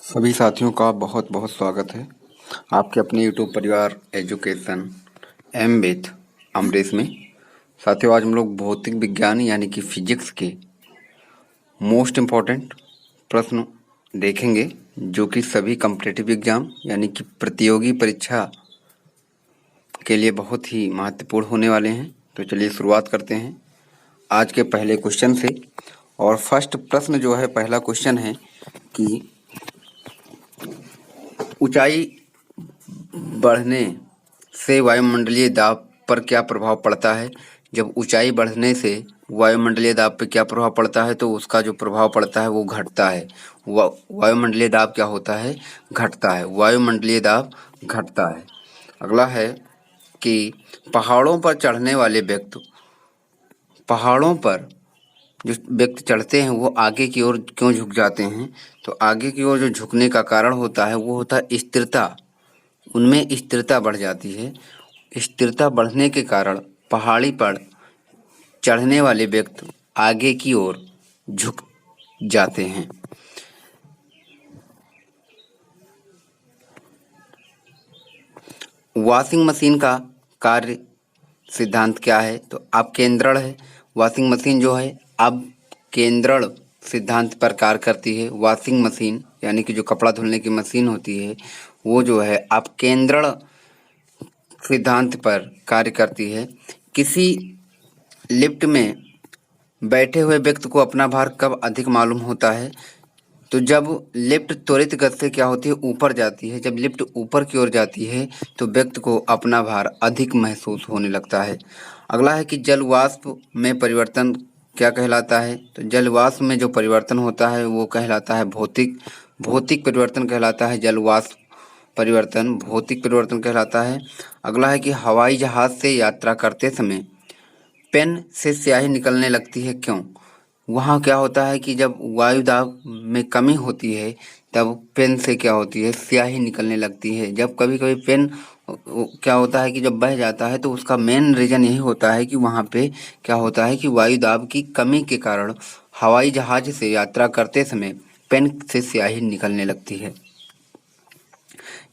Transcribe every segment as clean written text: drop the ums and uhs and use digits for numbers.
सभी साथियों का बहुत बहुत स्वागत है आपके अपने यूट्यूब परिवार एजुकेशन एम विथ अमरीश में। साथियों, आज हम लोग भौतिक विज्ञान यानी कि फिजिक्स के मोस्ट इम्पॉर्टेंट प्रश्न देखेंगे, जो कि सभी कॉम्पिटिटिव एग्जाम यानी कि प्रतियोगी परीक्षा के लिए बहुत ही महत्वपूर्ण होने वाले हैं। तो चलिए शुरुआत करते हैं आज के पहले क्वेश्चन से। और फर्स्ट प्रश्न जो है, पहला क्वेश्चन है कि ऊंचाई बढ़ने से वायुमंडलीय दाब पर क्या प्रभाव पड़ता है। जब ऊंचाई बढ़ने से वायुमंडलीय दाब पे क्या प्रभाव पड़ता है, तो उसका जो प्रभाव पड़ता है वो घटता है। वायुमंडलीय दाब क्या होता है? घटता है। वायुमंडलीय दाब घटता है। अगला है कि पहाड़ों पर चढ़ने वाले व्यक्ति, पहाड़ों पर जो व्यक्ति चढ़ते हैं वो आगे की ओर क्यों झुक जाते हैं? तो आगे की ओर जो झुकने का कारण होता है वो होता है स्थिरता। उनमें स्थिरता बढ़ जाती है। स्थिरता बढ़ने के कारण पहाड़ी पर चढ़ने वाले व्यक्ति आगे की ओर झुक जाते हैं। वॉशिंग मशीन का कार्य सिद्धांत क्या है? तो अपकेंद्रण है। वॉशिंग मशीन जो है अपकेंद्रण सिद्धांत पर कार्य करती है। वॉशिंग मशीन यानी कि जो कपड़ा धुलने की मशीन होती है वो जो है अपकेंद्रण सिद्धांत पर कार्य करती है। किसी लिफ्ट में बैठे हुए व्यक्ति को अपना भार कब अधिक मालूम होता है? तो जब लिफ्ट त्वरित गति से क्या होती है, ऊपर जाती है। जब लिफ्ट ऊपर की ओर जाती है तो व्यक्ति को अपना भार अधिक महसूस होने लगता है। अगला है कि जल वाष्प में परिवर्तन क्या कहलाता है? तो जल वाष्प में जो परिवर्तन होता है वो कहलाता है भौतिक भौतिक परिवर्तन कहलाता है। जल वाष्प परिवर्तन भौतिक परिवर्तन कहलाता है। अगला है कि हवाई जहाज से यात्रा करते समय पेन से स्याही निकलने लगती है, क्यों? वहाँ क्या होता है कि जब वायु दाब में कमी होती है तब पेन से क्या होती है, स्याही निकलने लगती है। जब कभी कभी पेन क्या होता है कि जब बह जाता है तो उसका मेन रीज़न यही होता है कि वहाँ पे क्या होता है कि वायु दाब की कमी के कारण हवाई जहाज से यात्रा करते समय पेन से स्याही निकलने लगती है।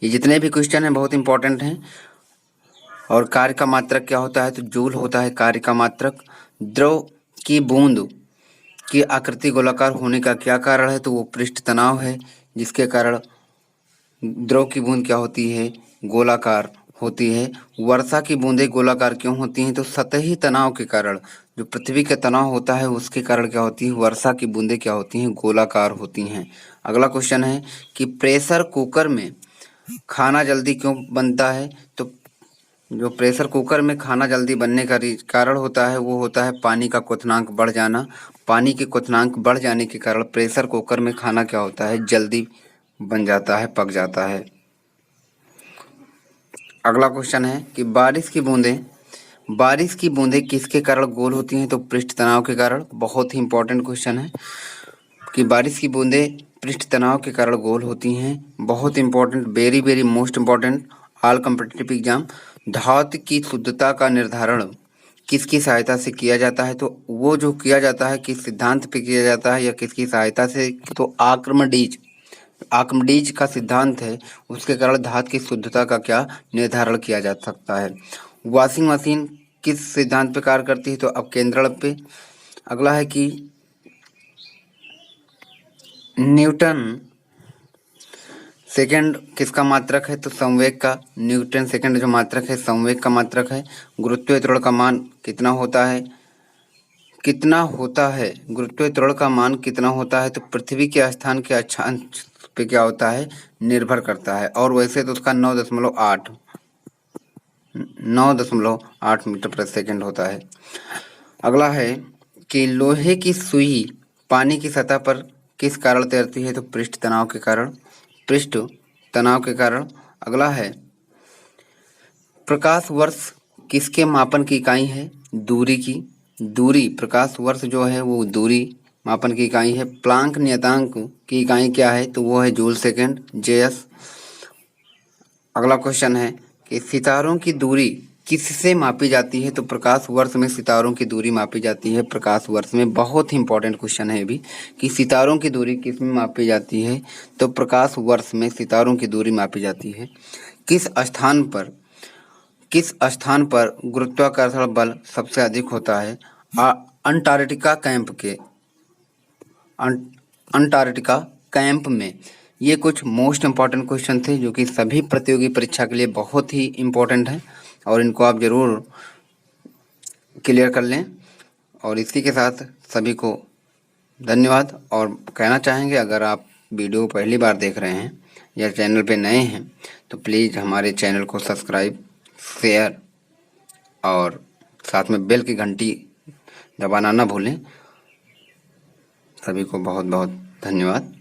ये जितने भी क्वेश्चन हैं बहुत इंपॉर्टेंट हैं। और कार्य का मात्रक क्या होता है? तो जूल होता है कार्य का मात्रक। द्रव की बूंद की आकृति गोलाकार होने का क्या कारण है? तो वो पृष्ठ तनाव है, जिसके कारण द्रव की बूंद क्या होती है, गोलाकार होती है। वर्षा की बूंदें गोलाकार क्यों होती हैं? तो सतही तनाव के कारण, जो पृथ्वी का तनाव होता है उसके कारण क्या होती है, वर्षा की बूंदें क्या होती हैं, गोलाकार होती हैं। अगला क्वेश्चन है कि प्रेशर कुकर में खाना जल्दी क्यों बनता है? तो जो प्रेशर कुकर में खाना जल्दी बनने का कारण होता है वो होता है पानी का क्वथनांक बढ़ जाना। पानी के क्वथनांक बढ़ जाने के कारण प्रेशर कुकर में खाना क्या होता है, जल्दी बन जाता है, पक जाता है। अगला क्वेश्चन है कि बारिश की बूंदें किसके कारण गोल होती हैं? तो पृष्ठ तनाव के कारण। बहुत ही इंपॉर्टेंट क्वेश्चन है कि बारिश की बूंदें पृष्ठ तनाव के कारण गोल होती हैं। बहुत important, very very most important all competitive exam. धातु की शुद्धता का निर्धारण किसकी सहायता से किया जाता है? तो वो जो किया जाता है किस सिद्धांत पे किया जाता है या किसकी सहायता से? तो आर्किमिडीज का सिद्धांत है, उसके कारण धातु की शुद्धता का क्या निर्धारण किया जा सकता है। वॉशिंग मशीन किस सिद्धांत पे कार्य करती है? तो अपकेंद्रण पे। अगला है कि न्यूटन सेकंड किसका मात्रक है? तो संवेग का। न्यूटन सेकंड जो मात्रक है संवेग का मात्रक है। गुरुत्वीय त्वरण का मान कितना होता है? गुरुत्वीय त्वरण का मान कितना होता है? तो पृथ्वी के स्थान के अक्षांश पे क्या होता है, निर्भर करता है। और वैसे तो उसका 9.8 मीटर प्रति सेकंड होता है। अगला है कि लोहे की सुई पानी की सतह पर किस कारण तैरती है? तो पृष्ठ तनाव के कारण। अगला है प्रकाश वर्ष किसके मापन की इकाई है? दूरी की। प्रकाश वर्ष जो है वो दूरी मापन की इकाई है। प्लांक नियतांक की इकाई क्या है? तो वो है जूल सेकंड, JS। अगला क्वेश्चन है कि सितारों की दूरी किससे मापी जाती है? तो प्रकाश वर्ष में सितारों की दूरी मापी जाती है। प्रकाश वर्ष में बहुत ही इंपॉर्टेंट क्वेश्चन है भी कि सितारों की दूरी किस में मापी जाती है? तो प्रकाश वर्ष में सितारों की दूरी मापी जाती है। किस स्थान पर गुरुत्वाकर्षण बल सबसे अधिक होता है? अंटार्कटिका कैंप में। ये कुछ मोस्ट इम्पॉर्टेंट क्वेश्चन थे जो कि सभी प्रतियोगी परीक्षा के लिए बहुत ही इम्पोर्टेंट हैं और इनको आप ज़रूर क्लियर कर लें। और इसी के साथ सभी को धन्यवाद। और कहना चाहेंगे, अगर आप वीडियो पहली बार देख रहे हैं या चैनल पे नए हैं तो प्लीज़ हमारे चैनल को सब्सक्राइब, शेयर और साथ में बेल की घंटी दबाना ना भूलें। सभी को बहुत बहुत धन्यवाद।